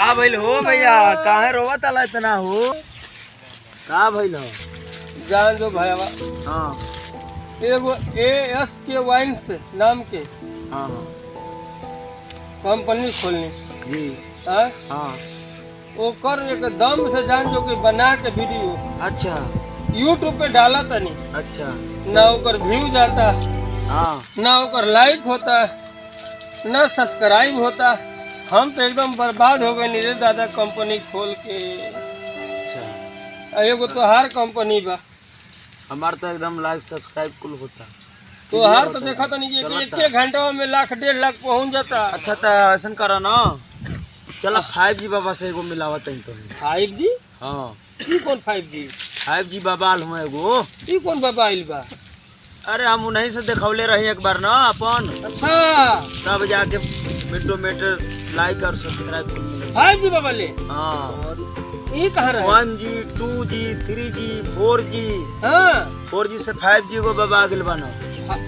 का भइल हो भैया? काहे रोवत आला इतना हो? का भइल हो? जान दो भैया। हाँ एगो ASK वाइन्स नाम के हाँ कंपनी खोलनी जी हाँ हाँ। ओकर एकदम से जान जो कि बना के वीडियो अच्छा YouTube पे डाला तनी अच्छा। ना ओकर व्यू जाता हाँ ना ओकर लाइक होता ना सब्सक्राइब होता। हम तो एकदम बर्बाद हो गए रे दादा कंपनी खोल के। अच्छा। एगो तोहार कंपनी बा, हमार तो एकदम लाइक सब्सक्राइब कुल होता। तोहार तो देखा तनी कि एक घंटा में लाख 1.5 लाख पहुंच जाता। अच्छा तो ऐसा करा ना, चला 5G बाबा से एगो मिलावत है तो। 5G? हाँ ई कौन 5G? 5G बाबा आल हुआ एगो। ई कौन बाबा आइल बा? अरे हम उन्हीं से देखौले रही एक बार ना अपन, अच्छा तब जाके मिनटोमीटर लाइक और सब्सक्राइब कुल मिले। 5G बाबा ले। हाँ ई कहाँ रहे? 1G 2G 3G 4G। हाँ 4G से 5G को बाबा आगे बना,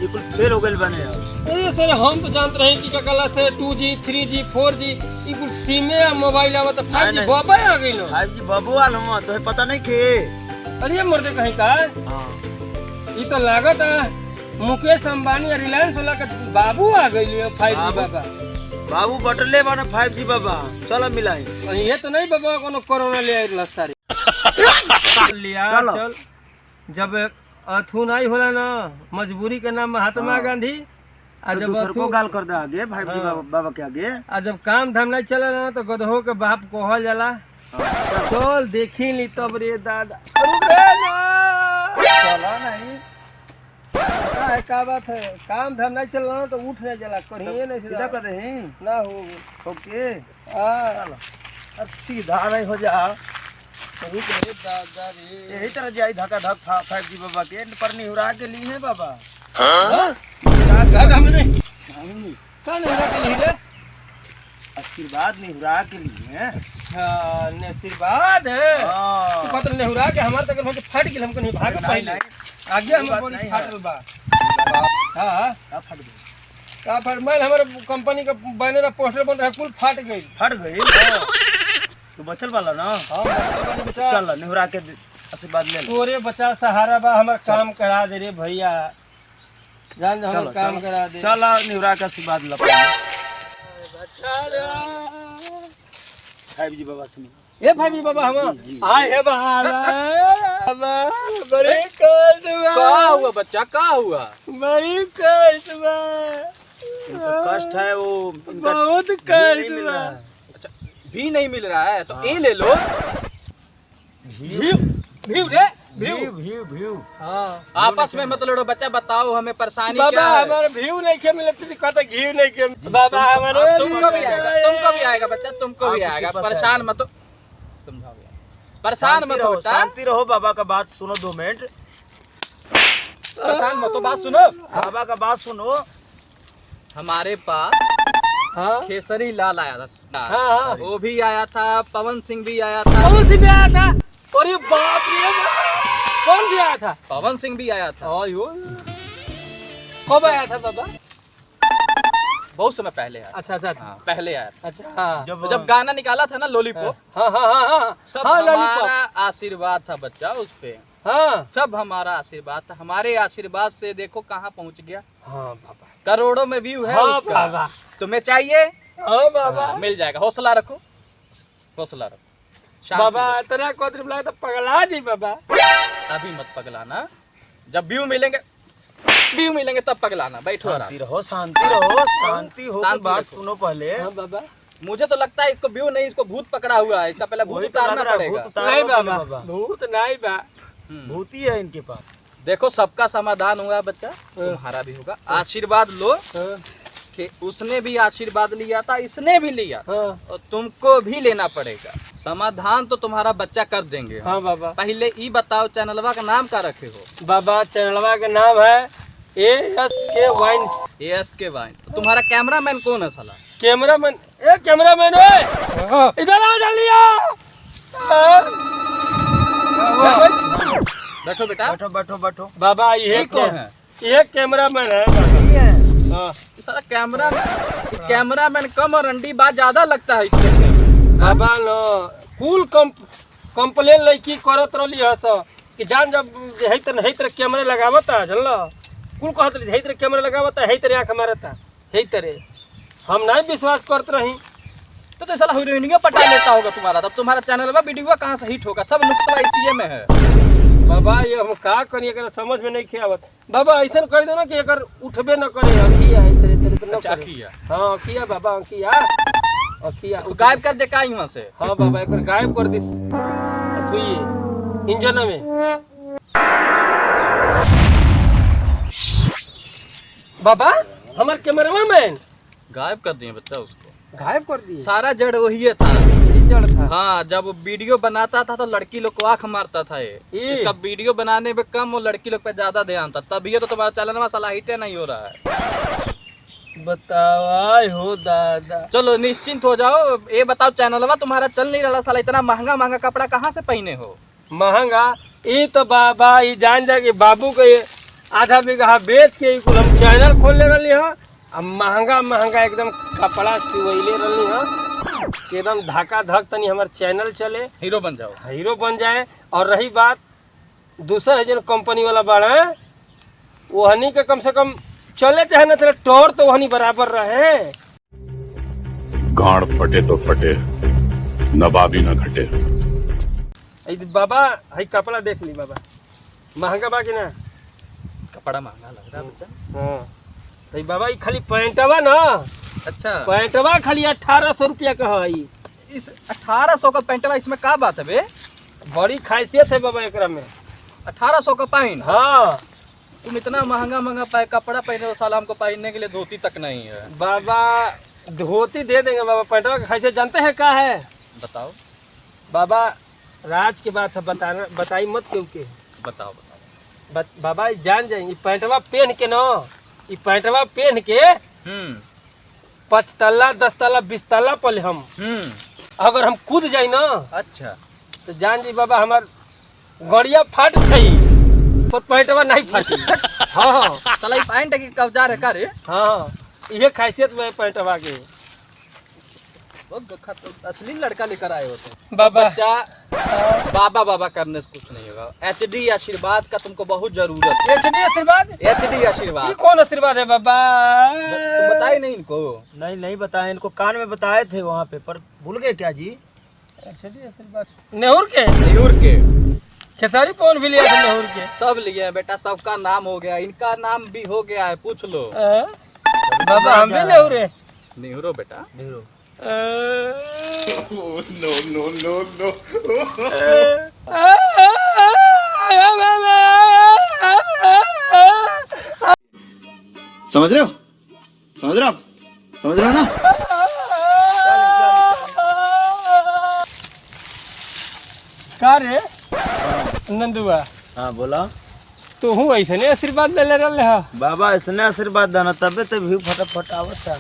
ये कुल फेल हो गए बने अब। अरे सर हम तो जानते रहे कि कला से 2G 3G 4G ई कुल सिमे या मोबाइल आवत 5G बाबा आ गइल। 5G बाबू आल हुआ तो पता नहीं के। अरे मर्दे कहीं का हाँ ई तो लागत मुकेश अंबानी और रिलायंस वाला के बाबू आ गइल 5G बाबा। बाबू बटले बने 5G बाबा, चलो मिलाई। ये तो नहीं बाबा कोनो कोरोना ले आइल सारे लिया चल। जब अथू नहीं होला ना मजबूरी के नाम महात्मा गांधी, आ जब को गाल कर दे आगे 5G बाबा के आगे। आ जब काम धाम नहीं चले ना तो गधो के बाप कहल जाला। चल देखी ली तब रे दादा। चला नहीं क्या बात है, काम धाम नहीं चल रहा ना तो उठ नहीं जाला, करिए नहीं सीधा कर रहे हैं ना हो। ओके हाँ अब सीधा नहीं हो जा। रुक रे दादा रे। यही तरह जाई धक्का धक 5G बाबा के पर निहुरा के लिए है बाबा। का नहीं रख ली रे? आशीर्वाद निहुरा के लिए है। अच्छा आशीर्वाद है। हाँ पत्र नेहुरा के हमार तक हम फट गेल, हमको नहीं भाग पाइले आगे हम बोली फाटल बा। हां का फट गई? का फरमाइल हमारे कंपनी का बैनर पोस्टर बन रहा कुल फट गई। फट गई तो बचल वाला ना। हां बचा चल निहुरा के आशीर्वाद ले। तोरे बचा सहारा बा, हमर काम करा दे रे भैया, जान जा हमर काम करा दे। चल निहुरा के आशीर्वाद ले। बचा रे 5G बाबा से ए 5G बाबा हम आए है बाबा। बड़े कष्ट में क्या हुआ बच्चा, क्या हुआ? बड़ी कष्ट में कष्ट है वो, इनका बहुत नहीं कष्ट मिल में। रहा है। अच्छा भी नहीं मिल रहा है तो ये ले लो। व्यू व्यू रे व्यू व्यू व्यू व्यू। हां आपस में मत लड़ो बच्चा, बताओ हमें परेशानी बाबा क्या है? हमारे व्यू नहीं के मिलत थी, कहता घी नहीं के बाबा हमारे। तुमको भी आएगा, तुमको भी आएगा बच्चा, तुमको भी आपके आएगा। पास परेशान मत हो, समझाओ यार। परेशान मत हो बेटा, शांति रहो। बाबा का बात सुनो 2 मिनट। परेशान मत हो, बात सुनो। बाबा का बात सुनो। हमारे पास हां खेसरी लाल आया था। हाँ। वो भी आया था, पवन सिंह भी आया था। कौन सी भी आया था? अरे बाप रे कौन भी आया था? पवन सिंह भी आया था। आयो कब आया था बाबा? बहुत समय पहले आया। अच्छा अच्छा हाँ, पहले आया था। अच्छा तो जब गाना निकाला था ना लॉलीपॉप, हाँ हाँ हाँ हाँ सब हाँ हमारा आशीर्वाद था बच्चा उस पे। हाँ सब हमारा आशीर्वाद था। हमारे आशीर्वाद से देखो कहाँ पहुँच गया। हाँ बाबा करोड़ों में व्यू है हाँ उसका। बाबा तुम्हें चाहिए? हाँ बाबा मिल जाएगा, हौसला रखो, हौसला रखो। शांति बाबा रखो। इतना कोतरी बुलाया तो पगला जी बाबा। अभी मत पगलाना, जब व्यू मिलेंगे तब पगलाना। बैठो आराम। शांति रहो शांति रहो शांति हो के शांति बात रखो। सुनो पहले। हाँ बाबा मुझे तो लगता है इसको व्यू नहीं, इसको भूत पकड़ा हुआ है। इसका पहले भूत वही तो लग उतारना रहा है, पड़ेगा। भूत उतारो नहीं पहले बाबा भूत नहीं बा। भूती है इनके पास। देखो सबका समाधान हुआ बच्चा, तुम्हारा भी होगा। आशीर्वाद लो हाँ कि उसने भी आशीर्वाद लिया था, इसने भी लिया, हाँ और तुमको भी लेना पड़ेगा। समाधान तो तुम्हारा बच्चा कर देंगे। हाँ बाबा। पहले ये बताओ चैनलवा का नाम क्या रखे हो? बाबा चैनलवा का नाम है ASK वाइन्स। ASK wine. तो तुम्हारा कैमरामैन कौन है साला? कैमरामैन ए कैमरामैन ओए इधर आ जल्दी आ। बैठो बेटा। बैठो बैठो बैठो। बाबा ये कौन है? ये कैमरामैन है। हाँ सारा कैमरामैन कम और अंडी बात ज्यादा लगता है इसके। बाबा न कुल कंप्लेन लड़की करत रहली हस कि जान जब है तरह कैमरे लगावता जानला कुल कहत रही है तरह कैमरे लगावता है तरह आँख मारता है तरह हम नहीं विश्वास करत रही। तो साला हीरोइनिया पटा लेता होगा तुम्हारा, तब तुम्हारा चैनल में वीडियो कहाँ से हिट होगा? सब नुक्सा इसी में है। बाबा ये हम का करिए अगर समझ में नहीं खियावत बाबा ऐसा कर दो ना कि अगर उठबे न करे अखिया है तेरे अच्छा अखिया, हाँ अखिया बाबा अखिया तो गायब कर दे का यहाँ से। हाँ बाबा एक बार गायब कर दिस इंजन में। बाबा हमारे कैमरामैन गायब कर दिए बच्चा, उसको गायब कर दिए। सारा जड़ वही था। जड़ था हाँ, जब वीडियो बनाता था तो लड़की लोग को आंख मारता था ये। इसका वीडियो बनाने में कम और लड़की लोग पे ज्यादा ध्यान था, तभी तो तुम्हारा चैनल में साला हिट नहीं हो रहा है। बताओ हो दादा। चलो निश्चिंत हो जाओ, ये बताओ चैनल में तुम्हारा चल नहीं रहा साला, इतना महंगा महंगा कपड़ा कहाँ से पहने हो? महंगा ये तो बाबा ये जान जा कि बाबू के आधा बीघा बेच के हम चैनल खोल ले रही है। अब महंगा महंगा एकदम कपड़ा सिवैले रही है, एकदम धक्का धक तनी हमारे चैनल चले, हीरो बन जाओ, हीरो बन जाए। और रही बात दूसरा जो कंपनी वाला बाड़ा वो हनी के कम से कम चले चाहे ना चले टोर तो वहनी बराबर रहे। गाड़ फटे तो फटे, नवाबी न घटे। बाबा हई कपड़ा देख ली बाबा, महंगा बा कि ना? कपड़ा महंगा लग रहा है बच्चा। हाँ तो बाबा ये खाली पैंटवा ना, अच्छा पैंटवा खाली 1800 रुपया का है। इस 1800 का पैंटवा, इसमें क्या बात है बे? बड़ी खासियत है बाबा एकरा में। 1800 का पैंट? हाँ तुम इतना महंगा महंगा कपड़ा पहने हो, साला हमको पहनने के लिए धोती तक नहीं है। बाबा धोती दे देंगे बाबा, पैंटवा का खासियत जानते हैं क्या है? बताओ बाबा राज की बात है, बताई मत क्यों के। बताओ बाबा जान जाएंगे पैंटवा पहन के ना, ये पैंटवा पहन के 5 तल्ला 10 तल्ला 20 तल्ला पल हम अगर हम कूद जाए ना, अच्छा तो जान जी बाबा हमार गड़िया फाट गई पर पैंटवा नहीं फाटी। हाँ साला पैंट की कब्जा है का रे? हाँ ये खासियत में पैंटवा के। असली लड़का लेकर आए होते बाबा बच्चा। बाबा बाबा करने से कुछ नहीं होगा, HD आशीर्वाद का तुमको बहुत जरूरत है। HD आशीर्वाद? HD आशीर्वाद ये कौन आशीर्वाद है बाबा? तुम बताए नहीं इनको? नहीं बताए इनको, कान में बताए थे वहाँ पे, पर भूल गए क्या जी? HD आशीर्वाद नेहूर के? नेहूर के खेसारी पवन भी लिया था नेहूर के। सब लिए हैं बेटा, सबका नाम हो गया, इनका नाम भी हो गया है, पूछ लो। बाबा हम भी नेहूर है। नेहरू बेटा नेहरू। नो। समझ रहे हो? समझ रहे हो ना? का रे नंदुआ, हाँ बोला। तू हूँ ऐसे नहीं आशीर्वाद ले रहा है? बाबा इसने आशीर्वाद दाना तबे तो व्यू फटाफट आवता।